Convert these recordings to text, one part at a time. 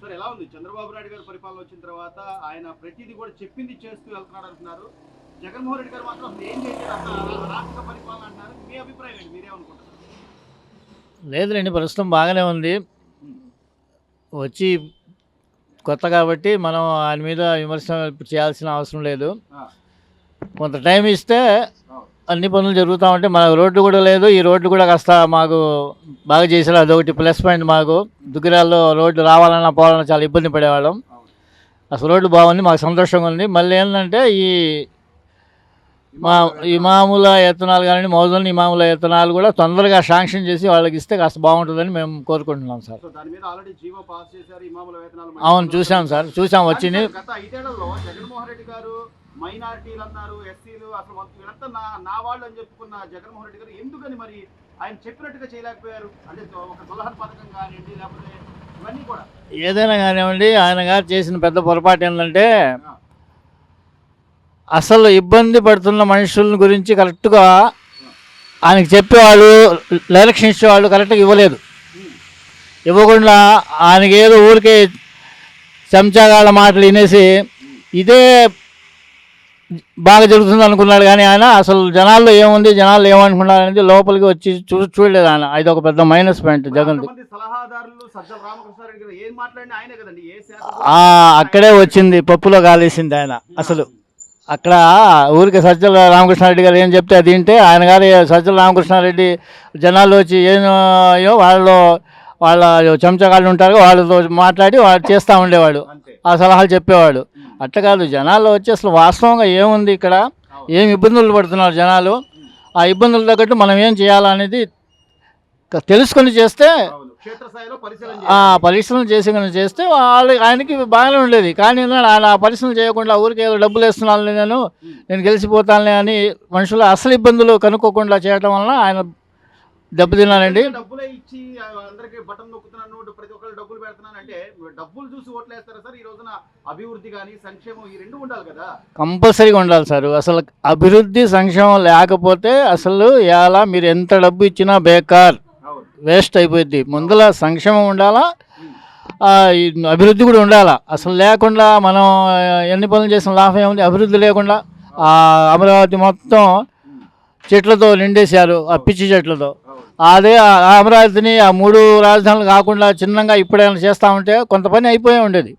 Sir ఎలా ఉంది చంద్రబాబు నాయుడు గారి పరిపాలన వచ్చిన తర్వాత ఆయన ప్రతిదీ కూడా చెప్పింది చేస్తూ వెళ్తున్నాడు అంటున్నారు. జగన్మోహన్ రెడ్డి గారు మాత్రం అసలు ఏం చేయలేదు అరాచక పరిపాలన అంటున్నారు. మీ అభిప్రాయం ఏంటి? మీరేమనుకుంటారు? లేదులేండి, ప్రస్తుతం బాగానే ఉంది. వచ్చి కొత్త కాబట్టి మనం ఆయన మీద విమర్శ ఇప్పుడు చేయాల్సిన అవసరం లేదు. కొంత టైం ఇస్తే అన్ని పనులు జరుగుతూ ఉంటాయి. మన రోడ్డు కూడా లేదు, ఈ రోడ్డు కూడా కాస్త మాకు బాగా చేశారు. అదొకటి ప్లస్ పాయింట్. మాకు దుగ్గిరాల్లో రోడ్డు రావాలన్నా పోవాలన్నా చాలా ఇబ్బంది పడేవాళ్ళం. అసలు రోడ్డు బాగుంది, మాకు సంతోషంగా ఉంది. మళ్ళీ ఏంటంటే ఈ మామూలు ఎత్తనాలు కానీ మౌజులని ఈ మామూలు ఎత్తనాలు కూడా తొందరగా శాంక్షన్ చేసి వాళ్ళకి ఇస్తే కాస్త బాగుంటుందని మేము కోరుకుంటున్నాం సార్. అవును, చూసాం సార్, చూసాం వచ్చింది. జగన్మోహన్ రెడ్డి గారు మైనారిటీలు అన్నారు, ఎస్సీలు, అసలు వీళ్ళంతా నా వాళ్ళు అని చెప్పుకున్న జగన్మోహన్ రెడ్డి గారు ఎందుకని మరి ఆయన చెప్పినట్టుగా చేయలేకపోయారు? అంటే ఒక దుల్హన్ పథకం కానివ్వండి, లేకపోతే ఇవన్నీ కూడా ఏదైనా కానివ్వండి, ఆయన గారు చేసిన పెద్ద పొరపాటు ఏంటంటే అసలు ఇబ్బంది పడుతున్న మనుషుల గురించి కరెక్ట్గా ఆయనకి చెప్పేవాళ్ళు, డైరెక్షన్ ఇచ్చేవాళ్ళు కరెక్ట్గా ఇవ్వలేదు. ఇవ్వకుండా ఆయనకి ఏదో ఊరికే చెంచాగాళ్ళ మాటలు వినేసి ఇదే బాగా జరుగుతుంది అనుకున్నాడు. కానీ ఆయన అసలు జనాల్లో ఏముంది, జనాలు ఏమనుకున్నారు అనేది లోపలికి వచ్చి చూడలేదు ఆయన. అది ఒక పెద్ద మైనస్ పాయింట్ జగన్. అక్కడే వచ్చింది, పప్పులో కాలేసింది ఆయన. అసలు అక్కడ ఊరికి సజ్జల రామకృష్ణారెడ్డి గారు ఏం చెప్తే అది వింటే ఆయన గారు సజ్జల రామకృష్ణారెడ్డి జనాల్లో వచ్చి ఏమో వాళ్ళ చెంచగాళ్ళు ఉంటారు, వాళ్ళతో మాట్లాడి వాళ్ళు చేస్తూ ఉండేవాడు, ఆ సలహాలు చెప్పేవాడు. అట్లా కాదు, జనాల్లో వచ్చి అసలు వాస్తవంగా ఏముంది, ఇక్కడ ఏం ఇబ్బందులు పడుతున్నారు జనాలు, ఆ ఇబ్బందులు తగ్గట్టు మనం ఏం చేయాలనేది తెలుసుకొని చేస్తే, పరిశ్రమలు చేస్తే ఆయనకి బాగానే ఉండేది. కానీ ఆయన పరిశ్రమలు చేయకుండా ఊరికి ఏదో డబ్బులు వేస్తున్నాను నేను గెలిచిపోతానులే అని మనుషులు అసలు ఇబ్బందులు కనుక్కోకుండా చేయడం వలన ఆయన దెబ్బతిన్నానండి. డబ్బులే ఇచ్చి అందరికి బటన్ నొక్కుతున్నాను, ప్రతి ఒక్కరు డబ్బులు పెడుతున్నాను అంటే డబ్బులు చూసి ఓట్లేస్తారా సార్? ఈ రోజున అభివృద్ధి కానీ సంక్షేమం ఈ రెండు ఉండాలి కదా. కంపల్సరీగా ఉండాలి సార్. అసలు అభివృద్ధి సంక్షేమం లేకపోతే అసలు ఎలా మీరు ఎంత డబ్బు ఇచ్చినా బేకార్, వేస్ట్ అయిపోద్ది. ముందర సంక్షేమం ఉండాలా, అభివృద్ధి కూడా ఉండాలా. అసలు లేకుండా మనం ఎన్ని పనులు చేసిన లాభం ఏముంది? అభివృద్ధి లేకుండా అమరావతి మొత్తం చెట్లతో నిండేశారు, ఆ పిచ్చి చెట్లతో. అదే అమరావతిని ఆ 3 రాజధానులు కాకుండా చిన్నగా ఇప్పుడైనా చేస్తూ ఉంటే కొంత పని అయిపోయి ఉండేది,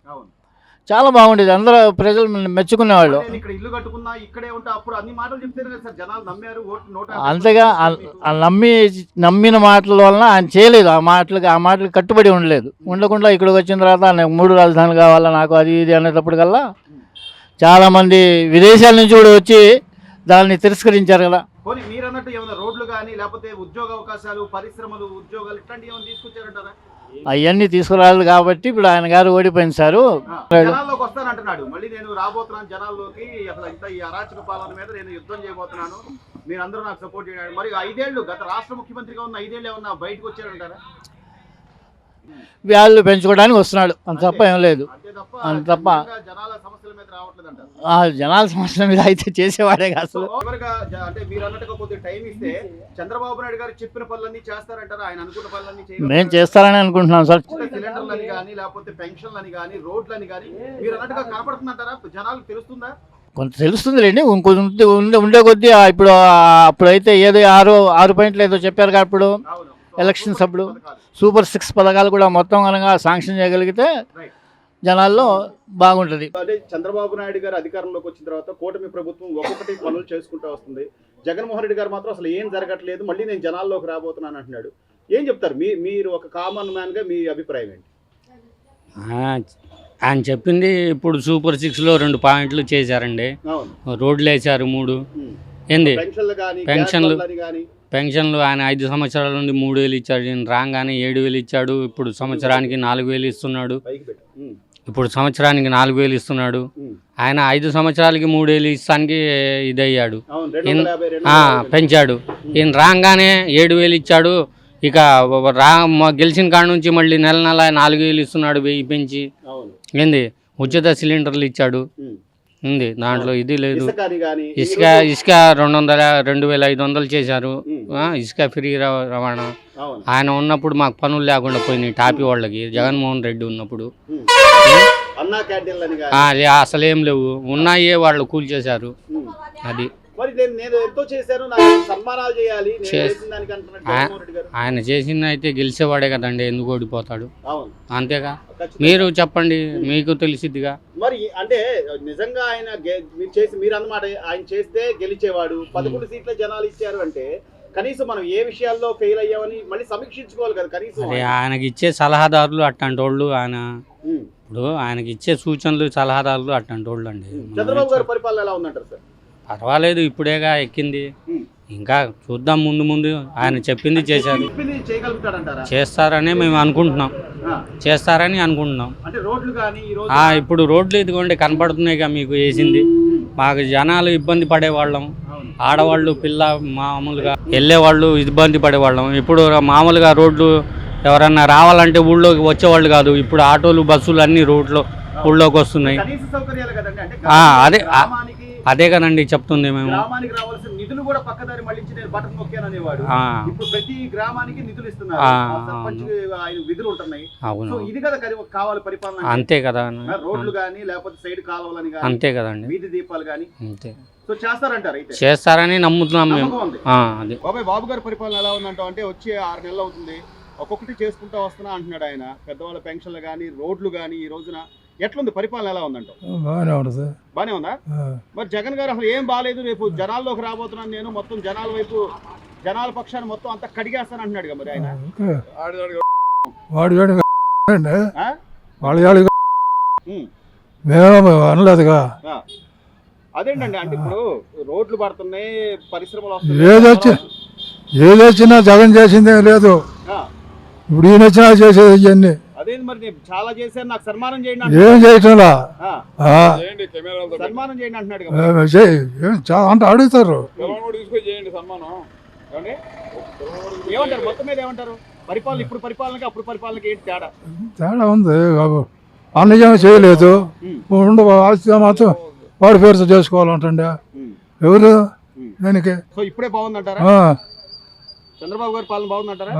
చాలా బాగుండేది, అందరూ ప్రజలు మెచ్చుకునేవాళ్ళు. అంతేగా నమ్మిన మాటల వలన ఆయన చేయలేదు, ఆ మాటలకి కట్టుబడి ఉండకుండా ఇక్కడికి వచ్చిన తర్వాత నాకు 3 రాజధానులు కావాలా, నాకు అది ఇది అనేటప్పటికల్లా చాలామంది విదేశాల నుంచి కూడా వచ్చి దాన్ని తిరస్కరించారు కదా. మీరు అన్నట్టు ఏమైనా రోడ్లు కానీ లేకపోతే ఉద్యోగ అవకాశాలు, పరిశ్రమలు, ఉద్యోగాలు ఇట్లాంటివి ఏమైనా తీసుకొచ్చారంటారా? అవన్నీ తీసుకురాలేదు కాబట్టి ఇప్పుడు ఆయన గారు ఓడిపోయింది సార్. జనాల్లోకి వస్తానంటున్నాడు, మళ్ళీ నేను రాబోతున్నాను జనాల్లోకి, అసలు ఇంత ఈ అరాచక పాలన మీద నేను యుద్ధం చేయబోతున్నాను, మీరు అందరూ నాకు సపోర్ట్ చేయాలి. మరి 5 ఏళ్ళు గత రాష్ట్ర ముఖ్యమంత్రిగా ఉన్న 5 ఏళ్ళు ఏమన్నా బయటకు వచ్చారంటారా? వ్యాల్యూ పెంచుకోవడానికి వస్తున్నాడు, అంత తప్ప ఏం లేదు. అంత తప్ప జనాల సమస్యల మీద రావట్లేదంట. జనాల సమస్యల మీద అయితే చేసేవాడే అసలు. అంటే మీరు అన్నట్టుగా కొద్దిగా టైం ఇస్తే చంద్రబాబు నాయుడు గారు చెప్పిన పనులన్నీ చేస్తారంటారా? ఆయన అనుకున్న పనులన్నీ మేము చేస్తారని అనుకుంటున్నాం సార్. సిలిండర్లని కానీ లేకపోతే పెన్షన్లని కానీ రోడ్లని కానీ మీరు అన్నట్టుగా కనపడుతుందంటారా? జనాలకు తెలుస్తుందా? కొంత తెలుస్తుందిలేండి, ఉండే కొద్దీ. అప్పుడైతే ఏదో 6 పాయింట్లు ఏదో చెప్పారు కదా అప్పుడు ఎలక్షన్స్ అప్పుడు. సూపర్ 6 పథకాలు కూడా మొత్తం కనుక శాంక్షన్ చేయగలిగితే జనాల్లో బాగుంటుంది. అంటే చంద్రబాబు నాయుడు గారు అధికారంలోకి వచ్చిన తర్వాత కూటమి ప్రభుత్వం ఒక్కొక్కటి పనులు చేసుకుంటూ వస్తుంది. జగన్మోహన్ రెడ్డి గారు మాత్రం అసలు ఏం జరగట్లేదు, మళ్ళీ నేను జనాల్లోకి రాబోతున్నాను అంటున్నాడు. ఏం చెప్తారు మీరు ఒక కామన్ మ్యాన్గా, మీ అభిప్రాయం ఏంటి? ఆయన చెప్పింది ఇప్పుడు సూపర్ 6లో 2 పాయింట్లు చేశారండి. రోడ్లు వేశారు 3. ఏంది పెన్షన్లు ఆయన 5 సంవత్సరాల నుండి 3,000 ఇచ్చాడు, ఈయన రాగానే 7,000 ఇచ్చాడు. ఇప్పుడు సంవత్సరానికి 4,000 ఇస్తున్నాడు. ఆయన 5 సంవత్సరాలకి 3,000 ఇస్తానికి ఇదయ్యాడు, పెంచాడు. ఈయన రాగానే 7,000 ఇచ్చాడు. ఇక గెలిచిన కాడ నుంచి మళ్ళీ నెల 4,000 ఇస్తున్నాడు, 1000 పెంచి. ఏంది ఉచిత సిలిండర్లు ఇచ్చాడు. ఉంది దాంట్లో ఇది లేదు. ఇసుకని గాని ఇసుక ఇసుక 2,500 చేశారు. ఇసుక ఫ్రీ రవాణా అవును. ఆయన ఉన్నప్పుడు మాకు పనులు లేకుండా పోయినాయి టాపీ వాళ్ళకి. జగన్మోహన్ రెడ్డి ఉన్నప్పుడు అన్నా క్యాంటీన్లు అని గాని అసలేం లేవు. ఉన్నాయే వాళ్ళు కూల్చేశారు. అది మరి నేను ఎంతో చేశాను, నాకు సన్మానాలు చేయాలి, నేను చేసిన దానికి అంటున్నాడు జగన్మోహన్ రెడ్డి గారు. ఆయన చేసింది అయితే గెలిచేవాడే కదండి, ఎందుకు ఓడిపోతాడు? అవును, అంతేగా. మీరు చెప్పండి, మీకు తెలిసిద్దిగా. మరి అంటే నిజంగా ఆయన మీరు అన్నమాట ఆయన చేస్తే గెలిచేవాడు. 11 సీట్ల జనాలు ఇచ్చారు అంటే కనీసం మనం ఏ విషయాల్లో ఫెయిల్ అయ్యామని మళ్ళీ సమీక్షించుకోవాలి కదా కనీసం. ఆయనకి ఇచ్చే సలహాదారులు అట్లాంటి వాళ్ళు, ఆయన ఇప్పుడు ఆయనకి ఇచ్చే సూచనలు సలహాదారులు అట్లాంటి వాళ్ళు అండి. చంద్రబాబు గారి పరిపాలన ఎలా ఉందంటారు సార్? పర్వాలేదు, ఇప్పుడేగా ఎక్కింది, ఇంకా చూద్దాం ముందు ముందు. ఆయన చెప్పింది చేశారు, చేస్తారని మేము అనుకుంటున్నాం, చేస్తారని అనుకుంటున్నాం. ఇప్పుడు రోడ్లు ఇదిగోండి కనపడుతున్నాయిగా మీకు వేసింది. మాకు జనాలు ఇబ్బంది పడేవాళ్ళం, ఆడవాళ్ళు పిల్ల మామూలుగా వెళ్ళేవాళ్ళు ఇబ్బంది పడేవాళ్ళం. ఇప్పుడు మామూలుగా రోడ్లు ఎవరన్నా రావాలంటే ఊళ్ళోకి వచ్చేవాళ్ళు కాదు. ఇప్పుడు ఆటోలు బస్సులు అన్ని ఊళ్ళోకి వస్తున్నాయి. అదే కదండి చెప్తుంది. మేము గ్రామానికి రావాల్సిన నిధులు కూడా పక్కదారి మళ్ళించి నేను బటన్ నొక్కాను అనేవాడు. ఇప్పుడు ప్రతి గ్రామానికి నిధులు ఇస్తున్నారు, సర్పంచ్ ఆయన విధులు ఉంటున్నాయి. అవును, ఇది కదా కావాలి పరిపాలన. అంతే కదా. రోడ్లు గానీ లేకపోతే సైడ్ కాలువలని గానీ, అంతే కదండి, వీధి దీపాలు గానీ. అంతే సో చేస్తారంటారు, అయితే చేస్తారని నమ్ముతున్నాం మేము. బాబాయ్, బాబు గారి పరిపాలన ఎలా ఉందంటావు? అంటే వచ్చే 6 నెలలు అవుతుంది, ఒక్కొక్కటి చేసుకుంటా వస్తున్నా అంటున్నాడు ఆయన. పెద్దవాళ్ళ పెన్షన్లు గానీ రోడ్లు గానీ ఈ రోజున ఎట్లుంది పరిపాలన, ఎలా ఉందంటావు? బాగానే ఉంది సార్. బానే ఉందా? మరి జగన్ గారు అసలు ఏం బాగాలేదు, రేపు జనాల్లోకి రాబోతున్నాను నేను, మొత్తం జనాల వైపు జనాల పక్షాన్ని మొత్తం అంతా కడిగేస్తాను అంటున్నాడు మరి ఆయన. మేము అనలేదుగా. అదేంటండి, అంటే ఇప్పుడు రోడ్లు పడుతున్నాయి, పరిశ్రమలు ఏదొచ్చినా జగన్ చేసిందే లేదు. ఇప్పుడు ఈయన వచ్చినా చేసేది ఇవన్నీ. అదేంటి మరి చాలా చేశారు, నాకు సన్మానం చేయండి. ఏం చేయటంలా, సన్మానం చేయండి అంటున్నాడు అంటే అడుగుతారు. ఏమంటారు మొత్తం మీద ఏమంటారు? పరిపాలన ఇప్పుడు పరిపాలనకి అప్పుడు పరిపాలనకి ఏంటి తేడా? తేడా ఉంది, అన్నయం చేయలేదు. మాత్రం వాడి పేరుతో చేసుకోవాలంటే ఎవరు దానికి. సో ఇప్పుడే బాగుందంటారా? చంద్రబాబు గారి పాలన బాగుందంటారా?